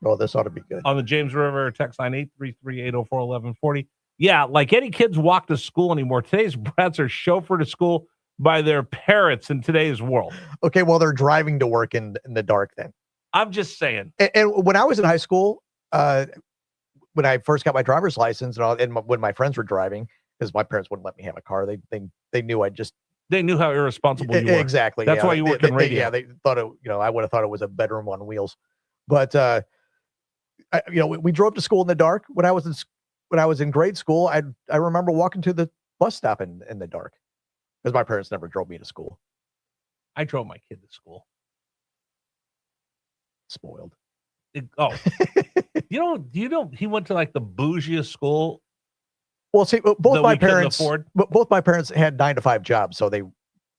Oh, this ought to be good. On the James River text line 833-804-1140. Yeah, like any kids walk to school anymore. Today's brats are chauffeured to school by their parents in today's world. Okay, well, they're driving to work in the dark then. I'm just saying. And when I was in high school, when I first got my driver's license when my friends were driving, because my parents wouldn't let me have a car, they knew They knew how irresponsible you were. Exactly. That's why you work in radio. Yeah, they thought I would have thought it was a bedroom on wheels. But we drove to school in the dark. When I was in grade school, I remember walking to the bus stop in the dark because my parents never drove me to school. I drove my kid to school. Spoiled. He went to like the bougiest school. Well, see, both my parents had 9-to-5 jobs, so they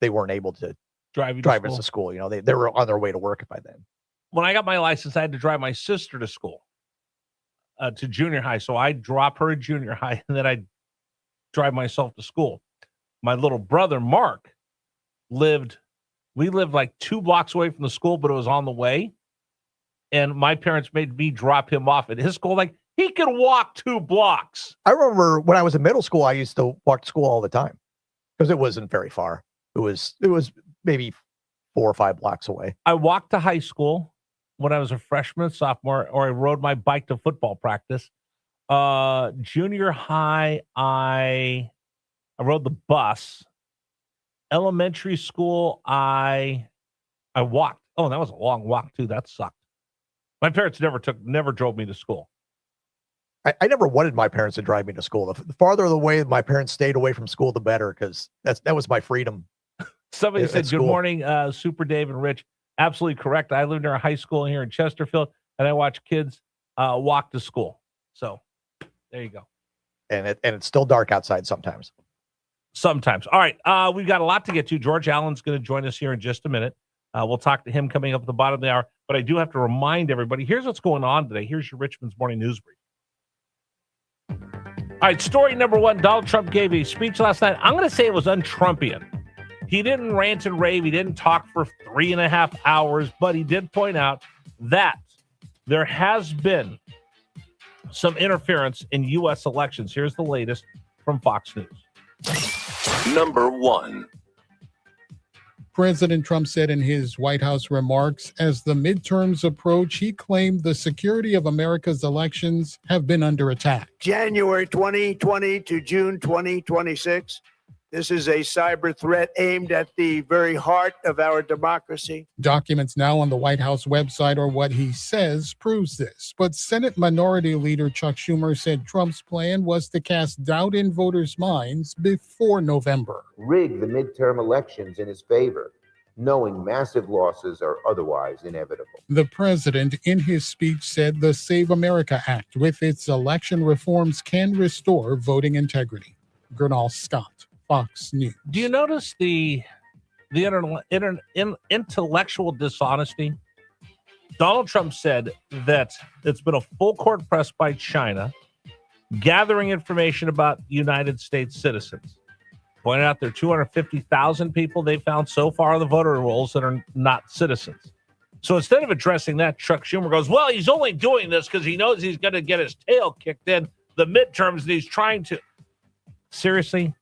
weren't able to drive us to school. They were on their way to work by then. When I got my license, I had to drive my sister to school, to junior high. So I'd drop her at junior high, and then I'd drive myself to school. My little brother, Mark, lived like 2 blocks away from the school, but it was on the way. And my parents made me drop him off at his school. Like, he could walk 2 blocks. I remember when I was in middle school, I used to walk to school all the time because it wasn't very far. It was maybe 4 or 5 blocks away. I walked to high school when I was a freshman, sophomore, or I rode my bike to football practice. Junior high, I rode the bus. Elementary school, I walked. Oh, that was a long walk too. That sucked. My parents never drove me to school. I never wanted my parents to drive me to school. The farther away my parents stayed away from school, the better, because that was my freedom. Somebody said, "Good morning, Super Dave and Rich." Absolutely correct. I lived near a high school here in Chesterfield, and I watch kids walk to school. So there you go. And it's still dark outside sometimes. Sometimes. All right. We've got a lot to get to. George Allen's going to join us here in just a minute. We'll talk to him coming up at the bottom of the hour. But I do have to remind everybody, here's what's going on today. Here's your Richmond's Morning News Brief. All right, story number 1. Donald Trump gave a speech last night. I'm going to say it was un-Trumpian. He didn't rant and rave. He didn't talk for 3.5 hours, but he did point out that there has been some interference in U.S. elections. Here's the latest from Fox News. Number 1. President Trump said in his White House remarks, as the midterms approach, he claimed the security of America's elections have been under attack. January 2020 to June 2026. This is a cyber threat aimed at the very heart of our democracy. Documents now on the White House website or what he says proves this. But Senate Minority Leader Chuck Schumer said Trump's plan was to cast doubt in voters' minds before November. Rig the midterm elections in his favor, knowing massive losses are otherwise inevitable. The president, in his speech, said the Save America Act, with its election reforms, can restore voting integrity. Gernal Scott, Fox News. Do you notice the intellectual dishonesty? Donald Trump said that it's been a full court press by China, gathering information about United States citizens. Pointed out there are 250,000 people they found so far on the voter rolls that are not citizens. So instead of addressing that, Chuck Schumer goes, well, he's only doing this because he knows he's going to get his tail kicked in the midterms and he's trying to. Seriously?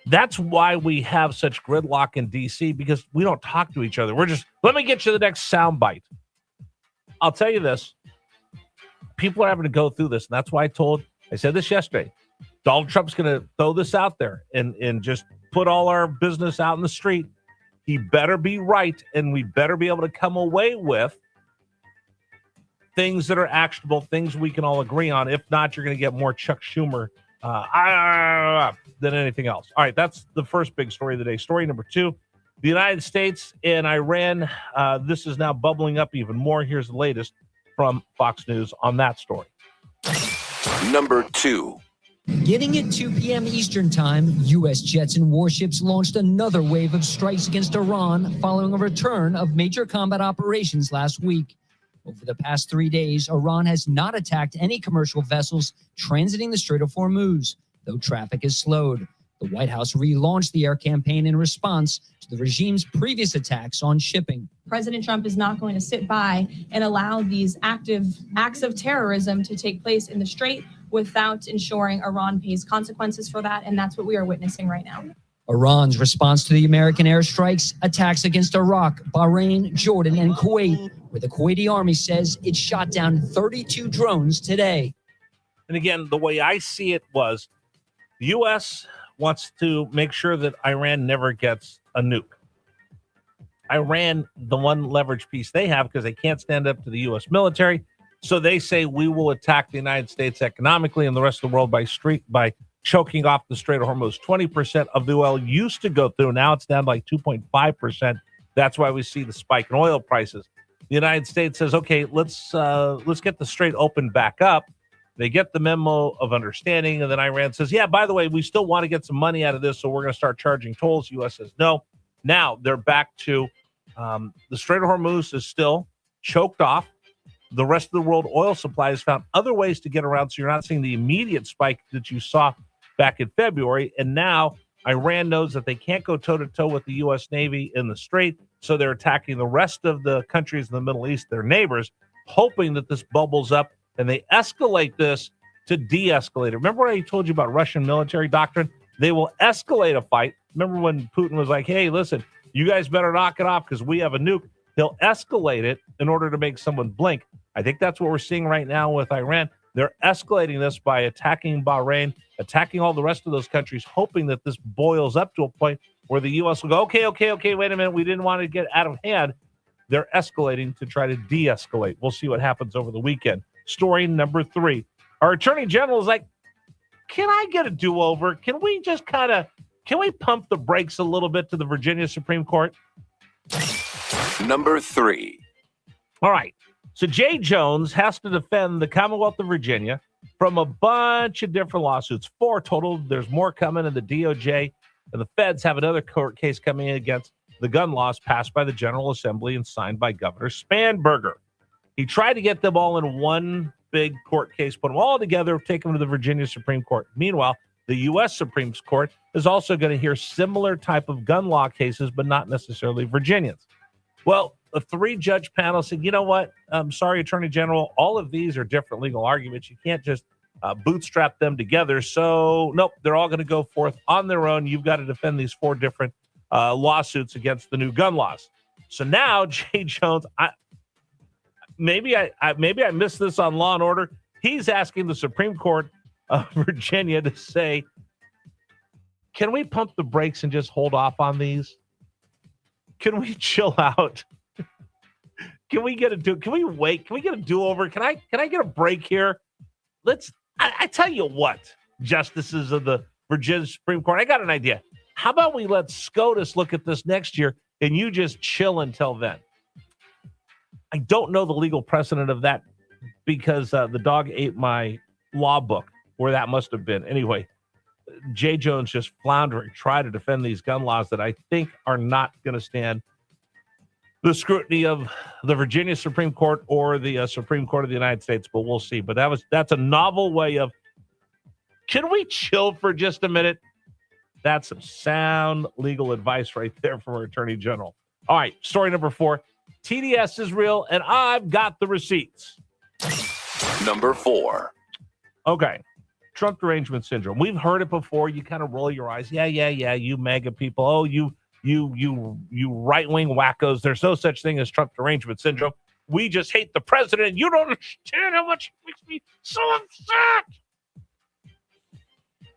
That's why we have such gridlock in D.C., because we don't talk to each other. We're just, let me get you the next soundbite. I'll tell you this. People are having to go through this, and that's why I said this yesterday. Donald Trump's going to throw this out there and just put all our business out in the street. He better be right, and we better be able to come away with things that are actionable, things we can all agree on. If not, you're going to get more Chuck Schumer than anything else. All right, that's the first big story of the day. Story number 2, the United States and Iran. This is now bubbling up even more. Here's the latest from Fox News on that story. Number 2. Getting at 2 p.m. Eastern Time, U.S. jets and warships launched another wave of strikes against Iran following a return of major combat operations last week. Over the past 3 days, Iran has not attacked any commercial vessels transiting the Strait of Hormuz, though traffic has slowed. The White House relaunched the air campaign in response to the regime's previous attacks on shipping. President Trump is not going to sit by and allow these active acts of terrorism to take place in the Strait without ensuring Iran pays consequences for that, and that's what we are witnessing right now. Iran's response to the American airstrikes, attacks against Iraq, Bahrain, Jordan, and Kuwait, where the Kuwaiti army says it shot down 32 drones today. And again, the way I see it was the U.S. wants to make sure that Iran never gets a nuke. Iran, the one leverage piece they have, because they can't stand up to the U.S. military, so they say we will attack the United States economically and the rest of the world by choking off the Strait of Hormuz. 20% of the oil used to go through. Now it's down to like 2.5%. That's why we see the spike in oil prices. The United States says, okay, let's get the Strait open back up. They get the memo of understanding, and then Iran says, yeah, by the way, we still want to get some money out of this, so we're going to start charging tolls. U.S. says no. Now they're back to the Strait of Hormuz is still choked off. The rest of the world oil supply has found other ways to get around, so you're not seeing the immediate spike that you saw back in February. And now Iran knows that they can't go toe-to-toe with the U.S. Navy in the Strait, so they're attacking the rest of the countries in the Middle East, their neighbors, hoping that this bubbles up and they escalate this to de-escalate it. Remember what I told you about Russian military doctrine? They will escalate a fight. Remember when Putin was like, hey, listen, you guys better knock it off because we have a nuke. He'll escalate it in order to make someone blink. I think that's what we're seeing right now with Iran. They're escalating this by attacking Bahrain, attacking all the rest of those countries, hoping that this boils up to a point where the U.S. will go, okay, wait a minute, we didn't want to get out of hand. They're escalating to try to de-escalate. We'll see what happens over the weekend. Story number 3. Our Attorney General is like, can I get a do-over? Can we just can we pump the brakes a little bit to the Virginia Supreme Court? Number 3. All right. So Jay Jones has to defend the Commonwealth of Virginia from a bunch of different lawsuits. 4 total. There's more coming, and the DOJ and the feds have another court case coming in against the gun laws passed by the General Assembly and signed by Governor Spanberger. He tried to get them all in one big court case, put them all together, take them to the Virginia Supreme Court. Meanwhile, the U.S. Supreme Court is also going to hear similar type of gun law cases, but not necessarily Virginians. Well, a 3-judge panel said, you know what? I'm sorry, Attorney General, all of these are different legal arguments. You can't just bootstrap them together. So, nope, they're all going to go forth on their own. You've got to defend these 4 different lawsuits against the new gun laws. So now, Jay Jones, maybe I missed this on Law and Order. He's asking the Supreme Court of Virginia to say, can we pump the brakes and just hold off on these? Can we chill out? Can we get can we wait? Can we get a do-over? Can I get a break here? I tell you what, justices of the Virginia Supreme Court, I got an idea. How about we let SCOTUS look at this next year and you just chill until then? I don't know the legal precedent of that because the dog ate my law book where that must have been. Anyway, Jay Jones just floundering, try to defend these gun laws that I think are not going to stand the scrutiny of the Virginia Supreme Court or the Supreme Court of the United States, but we'll see. But that's a novel way of, can we chill for just a minute? That's some sound legal advice right there from our Attorney General. All right, story number 4. TDS is real, and I've got the receipts. Number 4. Okay. Trump derangement syndrome. We've heard it before. You kind of roll your eyes. Yeah. You MAGA people. Oh, you right-wing wackos. There's no such thing as Trump derangement syndrome. We just hate the president. You don't understand how much it makes me so upset.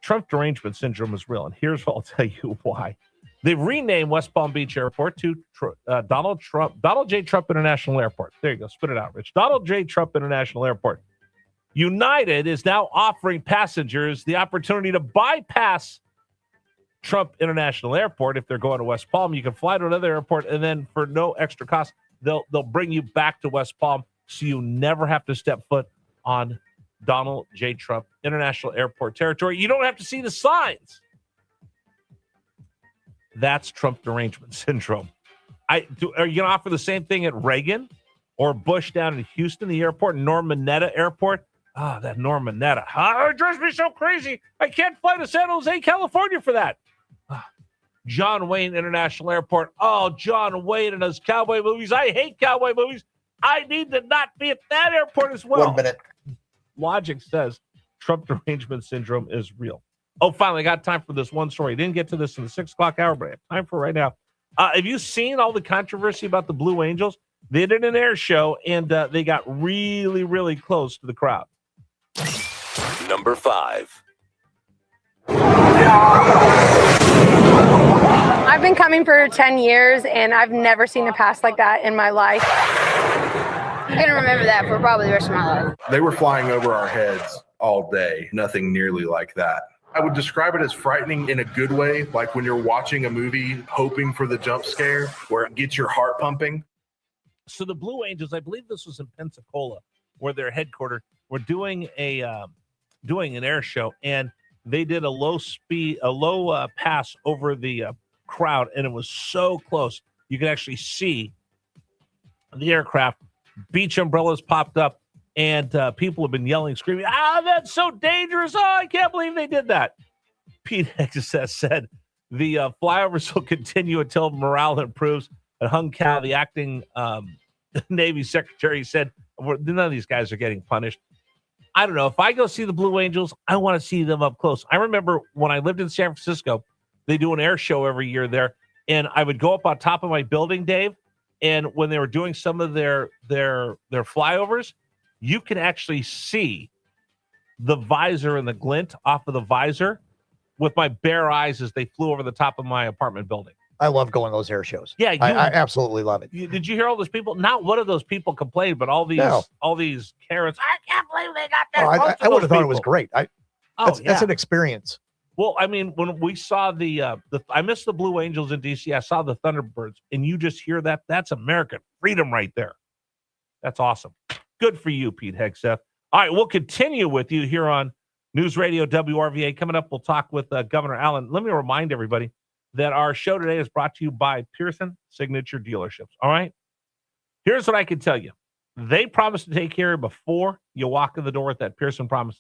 Trump derangement syndrome is real, and here's what I'll tell you why. They've renamed West Palm Beach Airport to Donald J. Trump International Airport. There you go. Spit it out, Rich. Donald J. Trump International Airport. United is now offering passengers the opportunity to bypass Trump International Airport. If they're going to West Palm, you can fly to another airport, and then for no extra cost, they'll bring you back to West Palm, so you never have to step foot on Donald J. Trump International Airport territory. You don't have to see the signs. That's Trump derangement syndrome. Are you going to offer the same thing at Reagan or Bush down in Houston, the airport, Norman Mineta Airport? That Norman Netta. It drives me so crazy. I can't fly to San Jose, California for that. John Wayne International Airport. Oh, John Wayne and his cowboy movies. I hate cowboy movies. I need to not be at that airport as well. 1 minute. Logic says Trump derangement syndrome is real. Oh, finally, I got time for this one story. Didn't get to this in the 6 o'clock hour, but I have time for right now. Have you seen all the controversy about the Blue Angels? They did an air show, and they got really, really close to the crowd. Number 5. I've been coming for 10 years, and I've never seen a pass like that in my life. I'm going to remember that for probably the rest of my life. They were flying over our heads all day. Nothing nearly like that. I would describe it as frightening in a good way, like when you're watching a movie hoping for the jump scare where it gets your heart pumping. So the Blue Angels, I believe this was in Pensacola, where their headquarters were doing an air show, and they did a low pass over the crowd, and it was so close you could actually see the aircraft. Beach umbrellas popped up, and people have been yelling, screaming, that's so dangerous. I can't believe they did that. Pete Hegseth said the flyovers will continue until morale improves. And Hung Cao, the acting Navy secretary, said none of these guys are getting punished. I don't know. If I go see the Blue Angels, I want to see them up close. I remember when I lived in San Francisco, they do an air show every year there, and I would go up on top of my building, Dave, and when they were doing some of their flyovers, you can actually see the visor and the glint off of the visor with my bare eyes as they flew over the top of my apartment building. I love going to those air shows. Yeah, I absolutely love it. Did you hear all those people? Not one of those people complained, but all these Karens. I can't believe they got that. I would have thought it was great. That's an experience. Well, I mean, when we saw I missed the Blue Angels in DC. I saw the Thunderbirds, and you just hear that. That's American freedom right there. That's awesome. Good for you, Pete Hegseth. All right, we'll continue with you here on News Radio WRVA. Coming up, we'll talk with Governor Allen. Let me remind everybody that our show today is brought to you by Pearson Signature Dealerships. All right? Here's what I can tell you. They promise to take care of you before you walk in the door with that Pearson Promises.